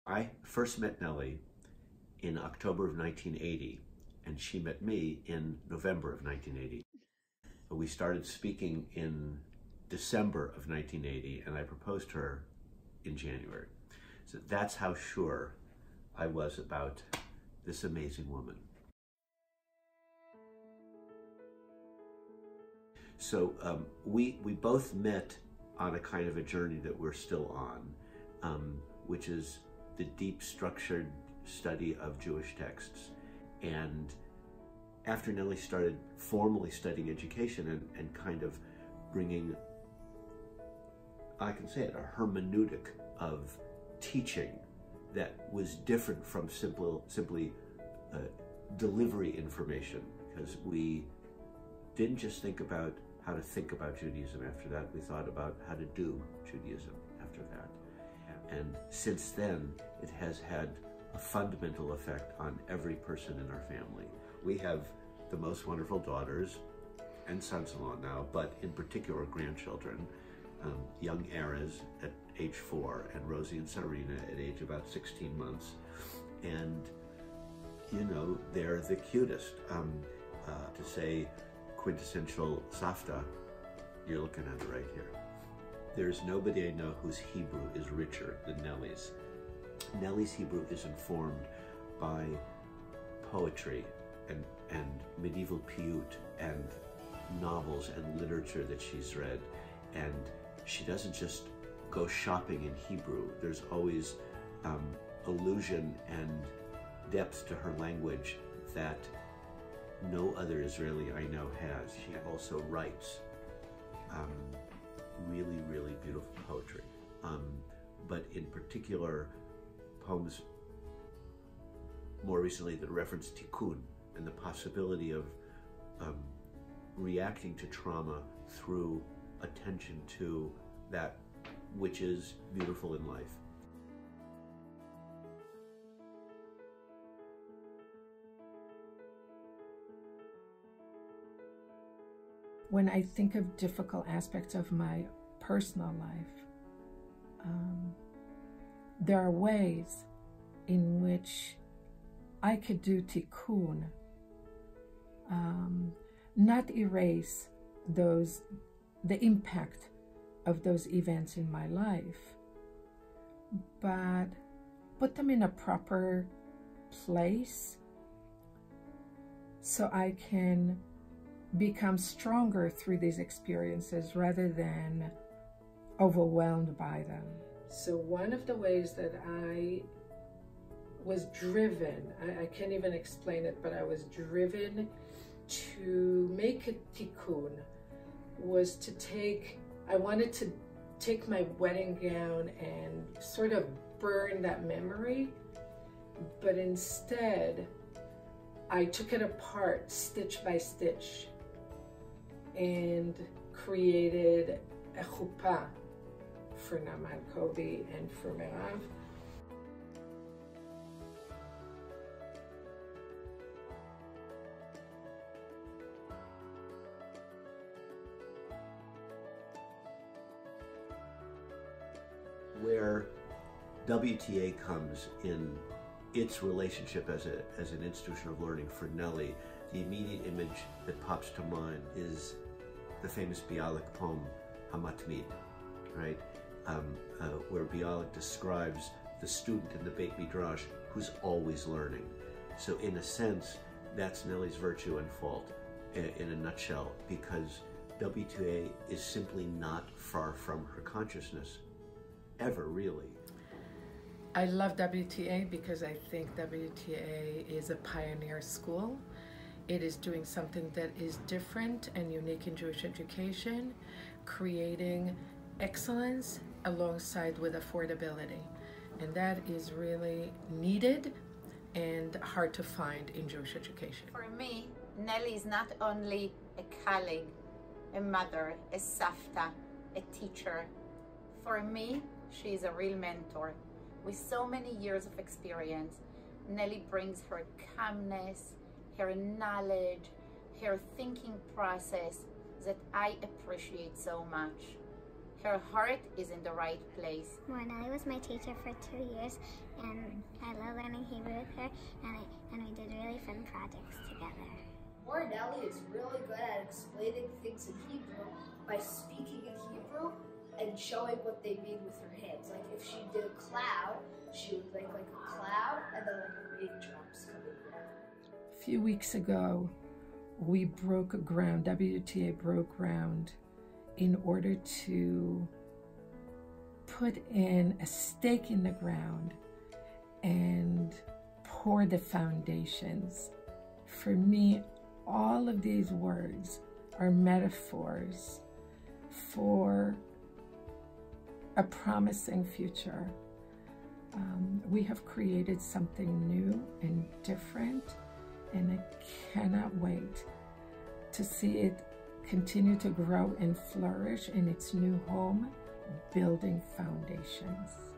I first met Nellie in October of 1980, and she met me in November of 1980. We started speaking in December of 1980, and I proposed to her in January. So that's how sure I was about this amazing woman. So we both met on a kind of a journey that we're still on, which is the deep structured study of Jewish texts. And after Nellie started formally studying education and kind of bringing, I can say it, a hermeneutic of teaching that was different from simply delivery information, because we didn't just think about how to think about Judaism after that, we thought about how to do Judaism after that. And since then, it has had a fundamental effect on every person in our family. We have the most wonderful daughters and sons-in-law now, but in particular grandchildren, young Erez at age 4 and Rosie and Sarina at age about 16 months. And, you know, they're the cutest. To say quintessential Savta, you're looking at it right here. There's nobody I know whose Hebrew is richer than Nellie's. Nellie's Hebrew is informed by poetry and medieval piyut and novels and literature that she's read. And she doesn't just go shopping in Hebrew. There's always allusion and depth to her language that no other Israeli I know has. She also writes really, really beautiful poetry. But in particular, poems more recently that reference tikkun and the possibility of reacting to trauma through attention to that which is beautiful in life. When I think of difficult aspects of my personal life, there are ways in which I could do tikkun, not erase the impact of those events in my life, but put them in a proper place so I can become stronger through these experiences rather than overwhelmed by them. So one of the ways that I was driven, I can't even explain it, but I was driven to make a tikkun was to I wanted to take my wedding gown and sort of burn that memory, but instead I took it apart stitch by stitch and created a chuppah for Naaman Kobi and for Merav. Where WTA comes in its relationship as an institution of learning for Nellie, the immediate image that pops to mind is the famous Bialik poem, Hamatmid, right? Where Bialik describes the student in the Beit Midrash who's always learning. So in a sense, that's Nellie's virtue and fault in a nutshell, because WTA is simply not far from her consciousness, ever really. I love WTA because I think WTA is a pioneer school. It is doing something that is different and unique in Jewish education, creating excellence alongside with affordability. And that is really needed and hard to find in Jewish education. For me, Nellie is not only a colleague, a mother, a savta, a teacher. For me, she is a real mentor. With so many years of experience, Nellie brings her calmness, her knowledge, her thinking process that I appreciate so much. Her heart is in the right place. Well, Nellie was my teacher for 2 years, and I love learning Hebrew with her, and we did really fun projects together. Nellie is really good at explaining things in Hebrew by speaking in Hebrew and showing what they mean with her hands. Like if she did a cloud, she would make like a cloud and then like raindrops coming down. A few weeks ago, we broke ground, WTA broke ground in order to put in a stake in the ground and pour the foundations. For me, all of these words are metaphors for a promising future. We have created something new and different, and I cannot wait to see it continue to grow and flourish in its new home, building foundations.